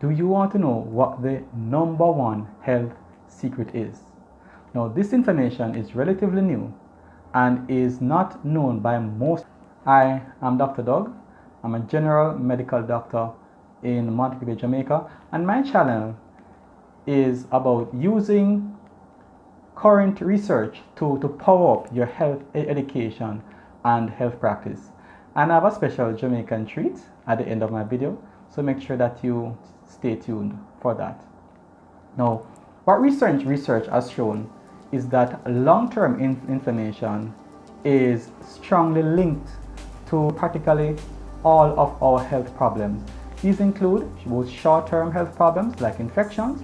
Do you want to know what the number one health secret is? Now, this information is relatively new and is not known by most. I am Dr. Doug. I'm a general medical doctor in Montego Bay, Jamaica, and my channel is about using current research to power up your health education and health practice. And I have a special Jamaican treat at the end of my video, so make sure that you stay tuned for that. Now, what research has shown is that long-term inflammation is strongly linked to practically all of our health problems. These include both short-term health problems like infections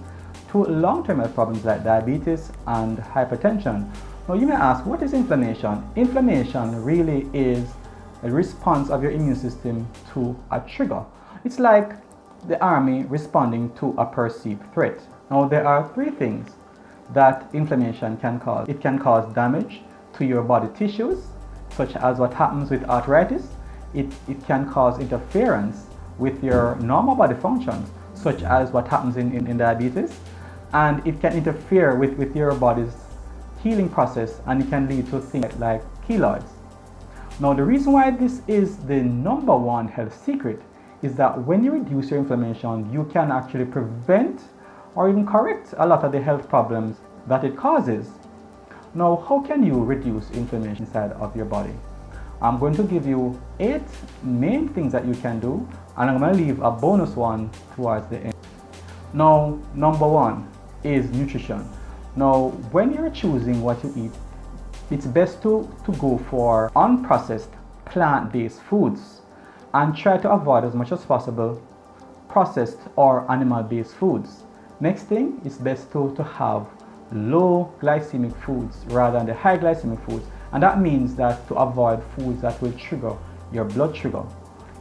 to long-term health problems like diabetes and hypertension. Now you may ask, what is inflammation? Inflammation really is a response of your immune system to a trigger. It's like the army responding to a perceived threat. Now there are three things that inflammation can cause. It can cause damage to your body tissues, such as what happens with arthritis. It can cause interference with your normal body functions, such as what happens in diabetes. And it can interfere with your body's healing process, and it can lead to things like keloids. Now the reason why this is the number one health secret is that when you reduce your inflammation, you can actually prevent or even correct a lot of the health problems that it causes. Now, how can you reduce inflammation inside of your body? I'm going to give you 8 main things that you can do, and I'm going to leave a bonus one towards the end. Now, number one is nutrition. Now, when you're choosing what you eat, it's best to go for unprocessed plant-based foods and try to avoid as much as possible processed or animal-based foods. Next thing, it's best to have low glycemic foods rather than the high glycemic foods, and that means that to avoid foods that will trigger your blood sugar.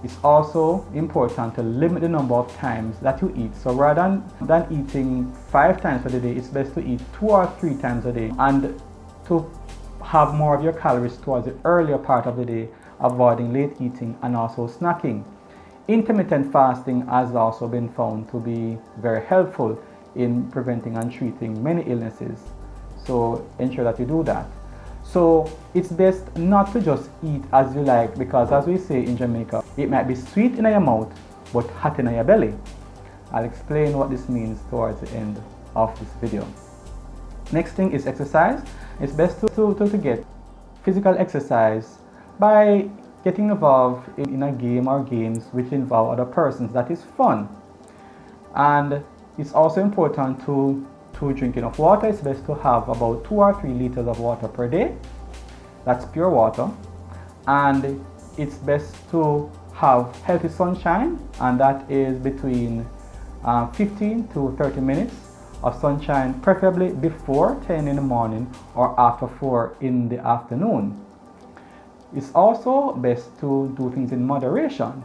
It's also important to limit the number of times that you eat. So rather than eating 5 times for the day, it's best to eat 2 or 3 times a day, and to have more of your calories towards the earlier part of the day, avoiding late eating and also snacking. Intermittent fasting has also been found to be very helpful in preventing and treating many illnesses, so ensure that you do that. So it's best not to just eat as you like, because as we say in Jamaica, it might be sweet in your mouth but hot in your belly. I'll explain what this means towards the end of this video. Next thing is exercise. It's best to get physical exercise by getting involved in a game or games which involve other persons. That is fun. And it's also important to drink enough water. It's best to have about 2 or 3 liters of water per day. That's pure water. And it's best to have healthy sunshine, and that is between 15 to 30 minutes of sunshine, preferably before 10 in the morning or after 4 in the afternoon. It's also best to do things in moderation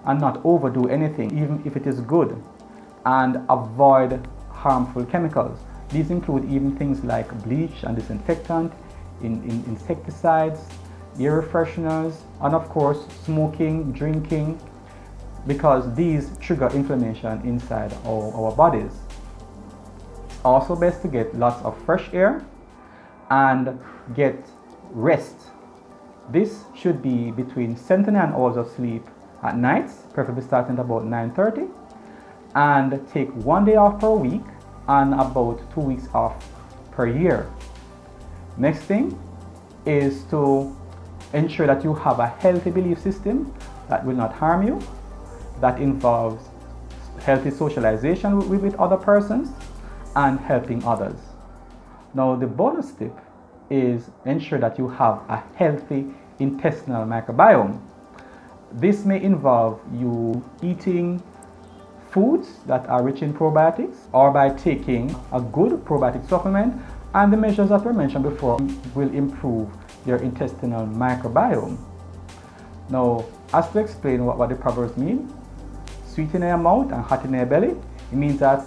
and not overdo anything, even if it is good, and avoid harmful chemicals. These include even things like bleach and disinfectant, insecticides, air fresheners, and of course smoking, drinking, because these trigger inflammation inside our bodies. Also best to get lots of fresh air and get rest. This should be between 7 to 9 hours of sleep at night, preferably starting at about 9:30, and take 1 day off per week and about 2 weeks off per year. Next thing is to ensure that you have a healthy belief system that will not harm you, that involves healthy socialization with other persons and helping others. Now the bonus tip is ensure that you have a healthy intestinal microbiome. This may involve you eating foods that are rich in probiotics, or by taking a good probiotic supplement, and the measures that were mentioned before will improve your intestinal microbiome. Now, as to explain what the proverbs mean, sweet in your mouth and hot in your belly, it means that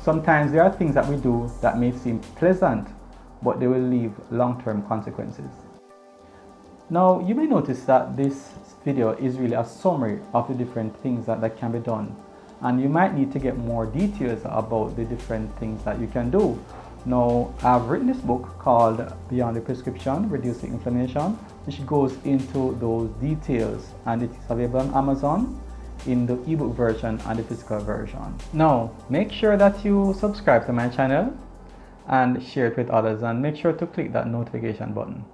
sometimes there are things that we do that may seem pleasant, but they will leave long-term consequences. Now, you may notice that this video is really a summary of the different things that can be done and you might need to get more details about the different things that you can do. Now, I've written this book called Beyond the Prescription, Reducing Inflammation, which goes into those details, and it is available on Amazon in the ebook version and the physical version. Now, make sure that you subscribe to my channel and share it with others, and make sure to click that notification button.